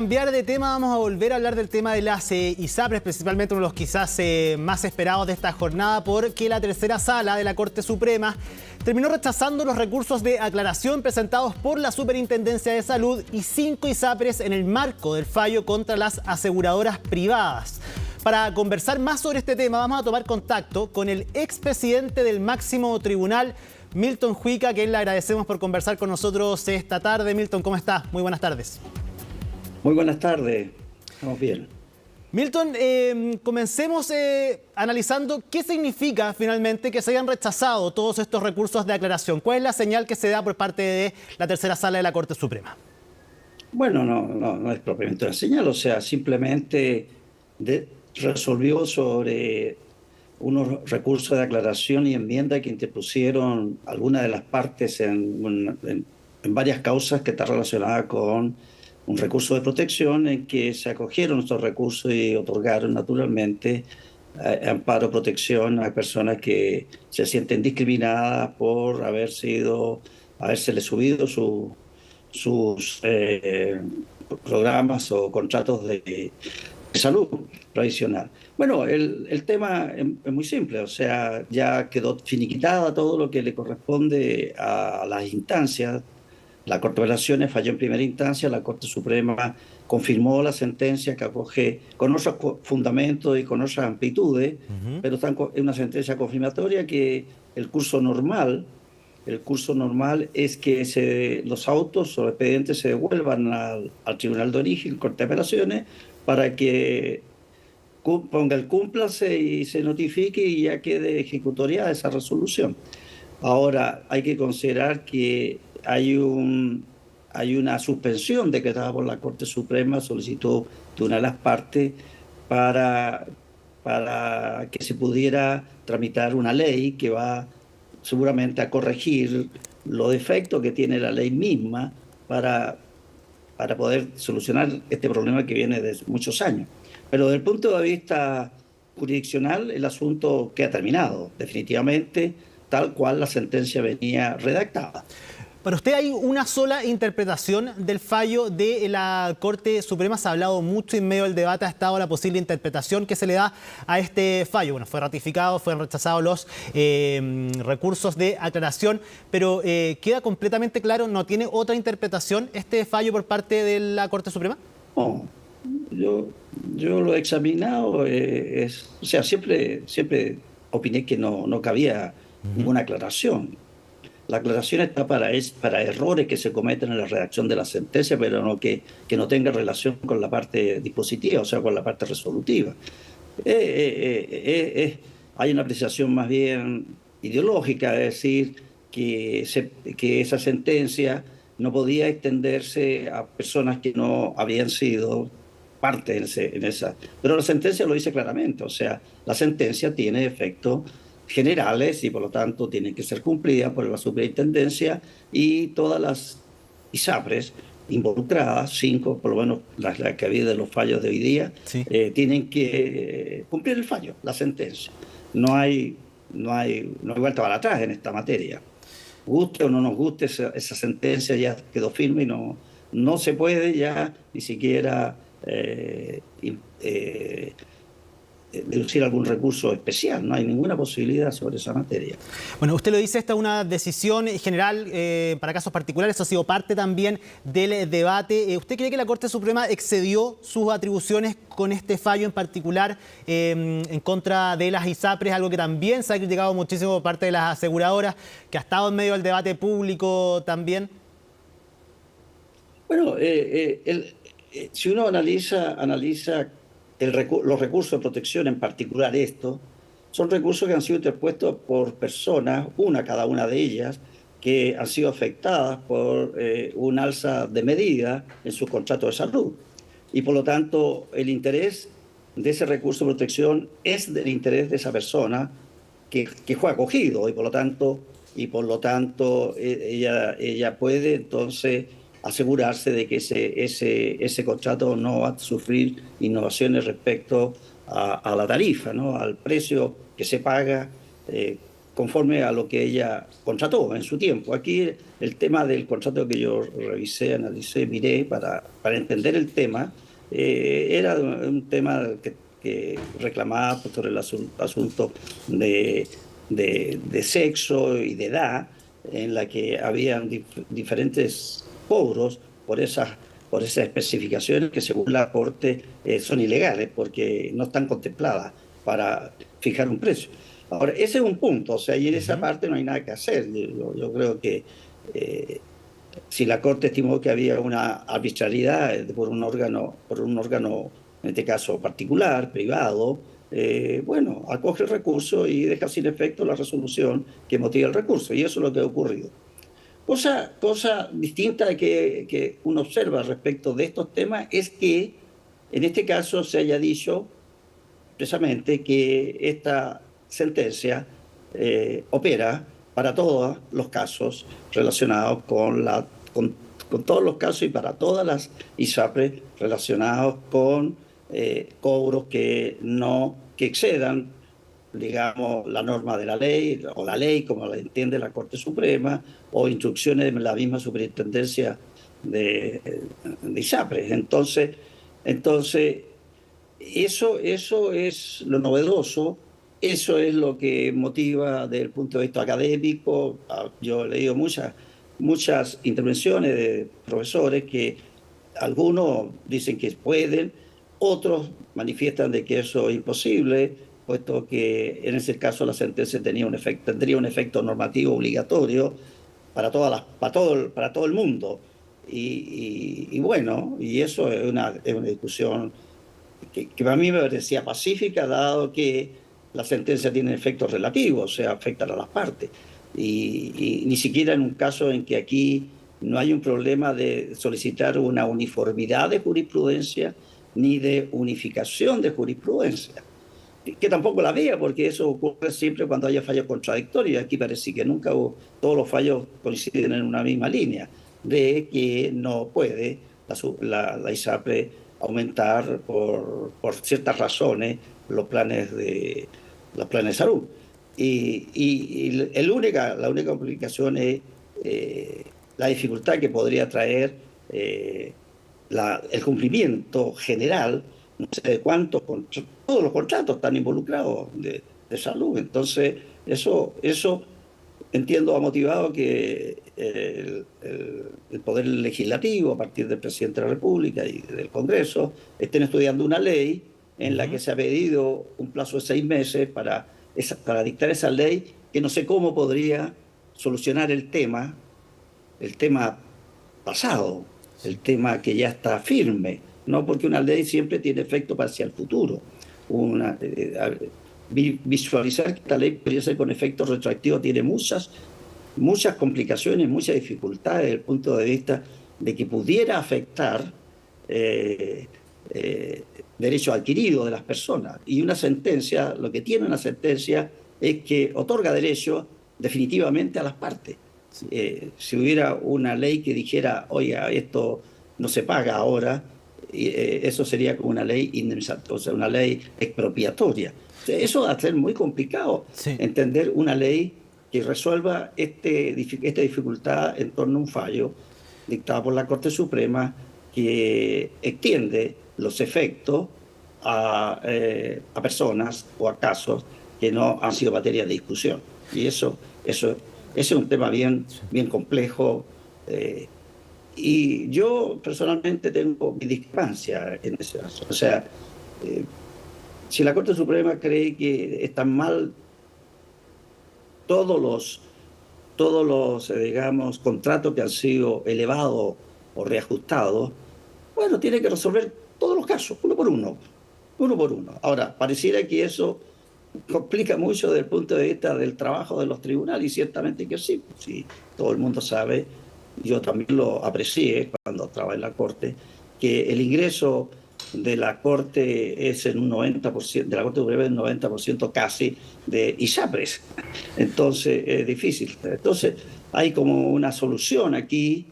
Cambiar de tema, vamos a volver a hablar del tema de las ISAPRES, principalmente uno de los quizás más esperados de esta jornada, porque la tercera sala de la Corte Suprema terminó rechazando los recursos de aclaración presentados por la Superintendencia de Salud y 5 ISAPRES en el marco del fallo contra las aseguradoras privadas. Para conversar más sobre este tema, vamos a tomar contacto con el expresidente del máximo tribunal, Milton Juica, a quien le agradecemos por conversar con nosotros esta tarde. Milton, ¿cómo está? Muy buenas tardes. Muy buenas tardes, estamos bien. Milton, comencemos analizando qué significa finalmente que se hayan rechazado todos estos recursos de aclaración. ¿Cuál es la señal que se da por parte de la tercera sala de la Corte Suprema? Bueno, no es propiamente una señal, o sea, simplemente resolvió sobre unos recursos de aclaración y enmienda que interpusieron algunas de las partes en varias causas que están relacionadas con un recurso de protección en que se acogieron estos recursos y otorgaron naturalmente amparo, protección a personas que se sienten discriminadas por habérsele subido sus programas o contratos de salud tradicional. Bueno, el tema es muy simple, o sea, ya quedó finiquitada todo lo que le corresponde a las instancias. La Corte de Apelaciones falló en primera instancia, la Corte Suprema confirmó la sentencia que acoge con otros fundamentos y con otras amplitudes, pero es una sentencia confirmatoria que el curso normal es que los autos o expedientes se devuelvan al Tribunal de Origen, Corte de Apelaciones, para que ponga el cúmplase y se notifique y ya quede ejecutoriada esa resolución. Ahora, hay que considerar que hay una suspensión decretada por la Corte Suprema, solicitud de una de las partes, para que se pudiera tramitar una ley que va seguramente a corregir los defectos que tiene la ley misma para poder solucionar este problema que viene de muchos años. Pero desde el punto de vista jurisdiccional, el asunto queda terminado, definitivamente, tal cual la sentencia venía redactada. Para usted hay una sola interpretación del fallo de la Corte Suprema. Se ha hablado mucho en medio del debate, ha estado la posible interpretación que se le da a este fallo. Bueno, fue ratificado, fueron rechazados los recursos de aclaración, pero ¿queda completamente claro, no tiene otra interpretación este fallo por parte de la Corte Suprema? No, yo lo he examinado, o sea, siempre opiné que no cabía ninguna aclaración. La aclaración está para errores que se cometen en la redacción de la sentencia, pero no que no tenga relación con la parte dispositiva, o sea, con la parte resolutiva. Hay una apreciación más bien ideológica, es decir, que esa sentencia no podía extenderse a personas que no habían sido parte en esa. Pero la sentencia lo dice claramente, o sea, la sentencia tiene efectos generales y por lo tanto tienen que ser cumplidas por la superintendencia y todas las ISAPRES involucradas, 5 por lo menos las que había de los fallos de hoy día, sí, tienen que cumplir el fallo, la sentencia. No hay vuelta para atrás en esta materia. Guste o no nos guste, esa sentencia ya quedó firme y no se puede ya ni siquiera deducir algún recurso especial, no hay ninguna posibilidad sobre esa materia. Bueno, usted lo dice, esta es una decisión general para casos particulares, eso ha sido parte también del debate. ¿Usted cree que la Corte Suprema excedió sus atribuciones con este fallo en particular en contra de las ISAPRES, algo que también se ha criticado muchísimo por parte de las aseguradoras, que ha estado en medio del debate público también? Bueno, si uno analiza los recursos de protección, en particular estos, son recursos que han sido interpuestos por personas, cada una de ellas, que han sido afectadas por un alza de medida en sus contratos de salud. Y por lo tanto, el interés de ese recurso de protección es del interés de esa persona que fue acogido y por lo tanto ella puede entonces asegurarse de que ese contrato no va a sufrir innovaciones respecto a la tarifa, ¿no? Al precio que se paga conforme a lo que ella contrató en su tiempo. Aquí el tema del contrato que yo revisé, analicé, miré para entender el tema, era un tema que reclamaba por el asunto de sexo y de edad, en la que habían diferentes cobros por esas especificaciones que según la Corte son ilegales porque no están contempladas para fijar un precio. Ahora, ese es un punto, o sea, y en esa parte no hay nada que hacer. Yo creo que si la Corte estimó que había una arbitrariedad por un órgano, en este caso particular, privado, bueno, acoge el recurso y deja sin efecto la resolución que motiva el recurso, y eso es lo que ha ocurrido. Cosa distinta que uno observa respecto de estos temas es que en este caso se haya dicho precisamente que esta sentencia opera para todos los casos relacionados con todos los casos y para todas las ISAPRES relacionados con cobros que excedan, digamos, la norma de la ley o la ley como la entiende la Corte Suprema o instrucciones de la misma superintendencia de ISAPRES. Entonces eso es lo novedoso, eso es lo que motiva desde el punto de vista académico. Yo he leído muchas intervenciones de profesores que algunos dicen que pueden, otros manifiestan de que eso es imposible, puesto que en ese caso la sentencia tendría un efecto normativo obligatorio para todo el mundo. Y bueno, y eso es una discusión que para mí me parecía pacífica, dado que la sentencia tiene efectos relativos, o sea, afectan a las partes. Y ni siquiera en un caso en que aquí no hay un problema de solicitar una uniformidad de jurisprudencia ni de unificación de jurisprudencia, que tampoco la había, porque eso ocurre siempre cuando haya fallos contradictorios. Aquí parece que nunca todos los fallos coinciden en una misma línea, de que no puede la ISAPRE aumentar por ciertas razones los planes de salud. Y la única complicación es la dificultad que podría traer el cumplimiento general, no sé de cuántos, todos los contratos están involucrados de salud. Entonces, eso entiendo ha motivado que el Poder Legislativo, a partir del Presidente de la República y del Congreso, estén estudiando una ley en la que se ha pedido un plazo de 6 meses para dictar esa ley, que no sé cómo podría solucionar el tema pasado, el tema que ya está firme, ¿no? Porque una ley siempre tiene efecto hacia el futuro. Visualizar que esta ley podría ser con efecto retroactivo tiene muchas complicaciones, muchas dificultades desde el punto de vista de que pudiera afectar derechos adquiridos de las personas. Y una sentencia, lo que tiene una sentencia es que otorga derechos definitivamente a las partes. Si hubiera una ley que dijera, oiga, esto no se paga ahora, eso sería como una ley indemnizatoria, o sea, una ley expropiatoria. Eso va a ser muy complicado, sí, entender una ley que resuelva esta dificultad en torno a un fallo dictado por la Corte Suprema que extiende los efectos a personas o a casos que no han sido materia de discusión. Y eso es un tema bien complejo. Y yo personalmente tengo mi discrepancia en ese caso. O sea, si la Corte Suprema cree que están mal todos los digamos, contratos que han sido elevados o reajustados, bueno, tiene que resolver todos los casos, uno por uno. Ahora, pareciera que eso complica mucho desde el punto de vista del trabajo de los tribunales, y ciertamente que sí. Sí, todo el mundo sabe, yo también lo aprecié cuando trabajé en la Corte, que el ingreso de la Corte es en un 90%, de la Corte Suprema es un 90% casi de ISAPRES. Entonces es difícil. Entonces hay como una solución aquí,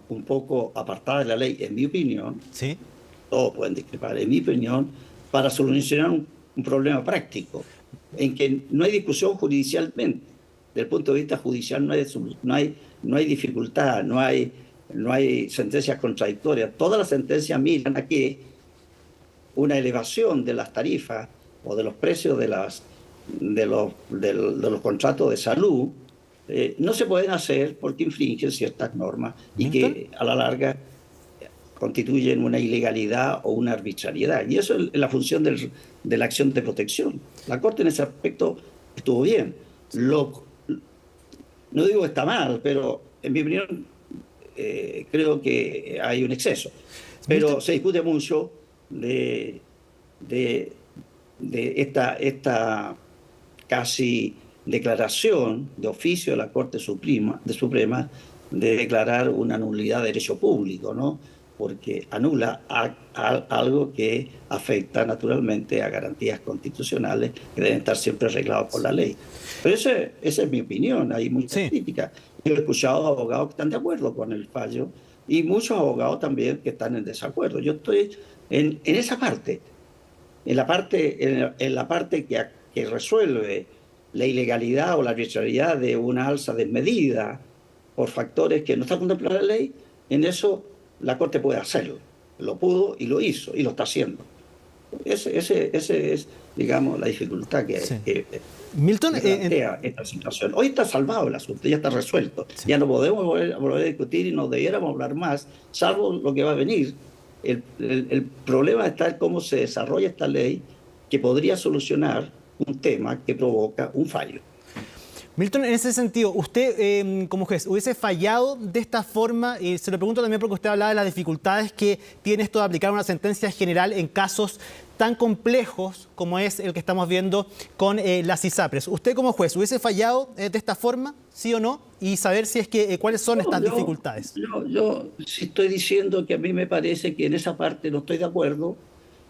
un poco apartada de la ley, en mi opinión. ¿Sí? Todos pueden discrepar, en mi opinión, para solucionar un problema práctico. en que no hay discusión judicialmente. Desde el punto de vista judicial no hay dificultad, no hay sentencias contradictorias. Todas las sentencias miran a que una elevación de las tarifas o de los precios de los contratos de salud no se pueden hacer porque infringen ciertas normas y que a la larga constituyen una ilegalidad o una arbitrariedad. Y eso es la función de la acción de protección. La Corte en ese aspecto estuvo bien. No digo que está mal, pero en mi opinión creo que hay un exceso. Pero se discute mucho de esta casi declaración de oficio de la Corte Suprema de declarar una nulidad de derecho público, ¿no? Porque anula algo que afecta naturalmente a garantías constitucionales que deben estar siempre regladas por la ley. Pero esa es mi opinión, hay mucha crítica. Yo he escuchado abogados que están de acuerdo con el fallo y muchos abogados también que están en desacuerdo. Yo estoy en esa parte, en la parte que resuelve la ilegalidad o la arbitrariedad de una alza desmedida por factores que no están contemplados en la ley. En eso la Corte puede hacerlo. Lo pudo y lo hizo y lo está haciendo. Ese es, digamos, la dificultad que Milton, plantea esta situación. Hoy está salvado el asunto, ya está resuelto. Sí. Ya no podemos volver a discutir y no debiéramos hablar más, salvo lo que va a venir. El problema está en cómo se desarrolla esta ley que podría solucionar un tema que provoca un fallo. Milton, en ese sentido, usted como juez, ¿hubiese fallado de esta forma? Y se lo pregunto también porque usted hablaba de las dificultades que tiene esto de aplicar una sentencia general en casos tan complejos como es el que estamos viendo con las ISAPRES. ¿Usted como juez hubiese fallado de esta forma, sí o no? Y saber si es que cuáles son estas dificultades. Yo si estoy diciendo que a mí me parece que en esa parte no estoy de acuerdo,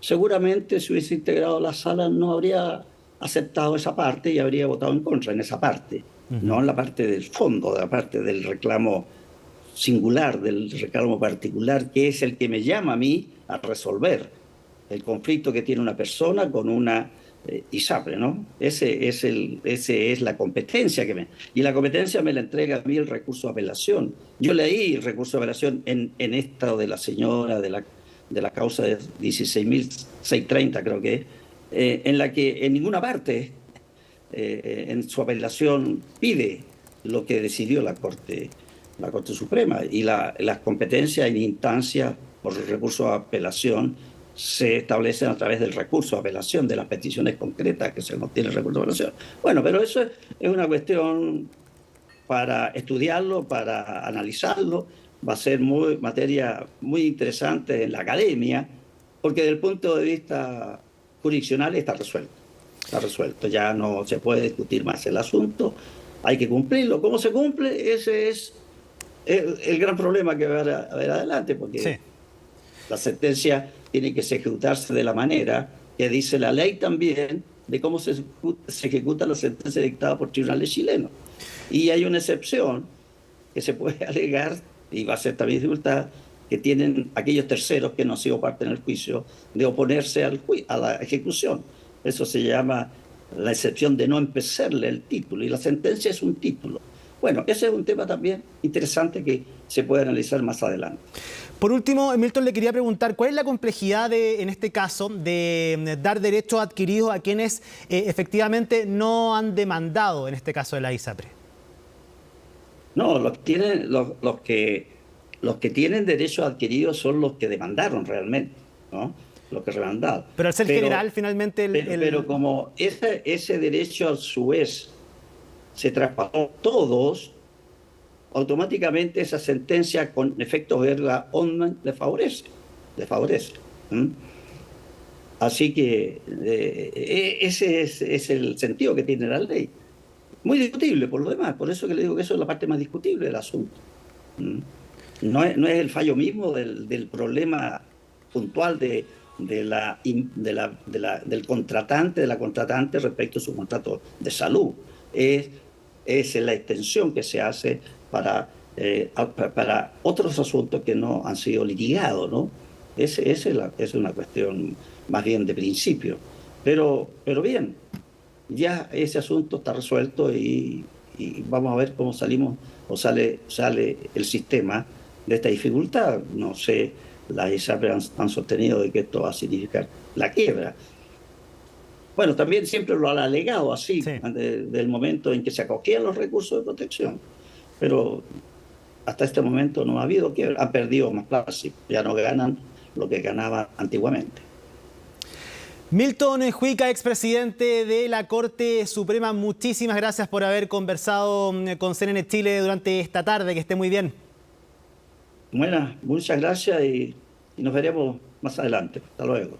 seguramente si hubiese integrado la sala no habría aceptado esa parte y habría votado en contra en esa parte, no en la parte del fondo, de la parte del reclamo singular, del reclamo particular, que es el que me llama a mí a resolver el conflicto que tiene una persona con una ISAPRE, ¿no? Ese es la competencia y la competencia me la entrega a mí el recurso de apelación. Yo leí el recurso de apelación en esta de la señora de la causa de 16.630, creo que es, en la que en ninguna parte en su apelación pide lo que decidió la Corte Suprema, y las competencias en instancias por recurso de apelación se establecen a través del recurso de apelación, de las peticiones concretas que se obtiene el recurso de apelación. Bueno, pero eso es una cuestión para estudiarlo, para analizarlo. Va a ser materia muy interesante en la academia, porque desde el punto de vista jurisdiccional está resuelto, ya no se puede discutir más el asunto, hay que cumplirlo. ¿Cómo se cumple? Ese es el gran problema que va a haber adelante, porque la sentencia tiene que ejecutarse de la manera que dice la ley también de cómo se ejecuta la sentencia dictada por tribunales chilenos. Y hay una excepción que se puede alegar, y va a ser también dificultad, que tienen aquellos terceros que no han sido parte en el juicio, de oponerse a la ejecución. Eso se llama la excepción de no empezarle el título, y la sentencia es un título. Bueno, ese es un tema también interesante que se puede analizar más adelante. Por último, Milton, le quería preguntar, ¿cuál es la complejidad en este caso de dar derechos adquiridos a quienes efectivamente no han demandado, en este caso de la ISAPRE? No, los que tienen derechos adquiridos son los que demandaron realmente, ¿no? Los que demandaron. Pero al ser general, finalmente... Pero como ese derecho a su vez se traspasó a todos, automáticamente esa sentencia con efectos erga omnes le favorece. Así que ese es el sentido que tiene la ley. Muy discutible por lo demás, por eso que le digo que eso es la parte más discutible del asunto. No es el fallo mismo del problema puntual del contratante, de la contratante respecto a su contrato de salud. Es la extensión que se hace para otros asuntos que no han sido litigados, ¿no? Esa es una cuestión más bien de principio. Pero bien, ya ese asunto está resuelto y vamos a ver cómo salimos o sale el sistema de esta dificultad. No sé, las ISAPRE han sostenido de que esto va a significar la quiebra. Bueno, también siempre lo han alegado así, Sí. del momento en que se acogían los recursos de protección. Pero hasta este momento no ha habido quiebra, han perdido más plata, sí, ya no ganan lo que ganaban antiguamente. Milton Juica, expresidente de la Corte Suprema, muchísimas gracias por haber conversado con CNN Chile durante esta tarde. Que esté muy bien. Bueno, muchas gracias y nos veremos más adelante. Hasta luego.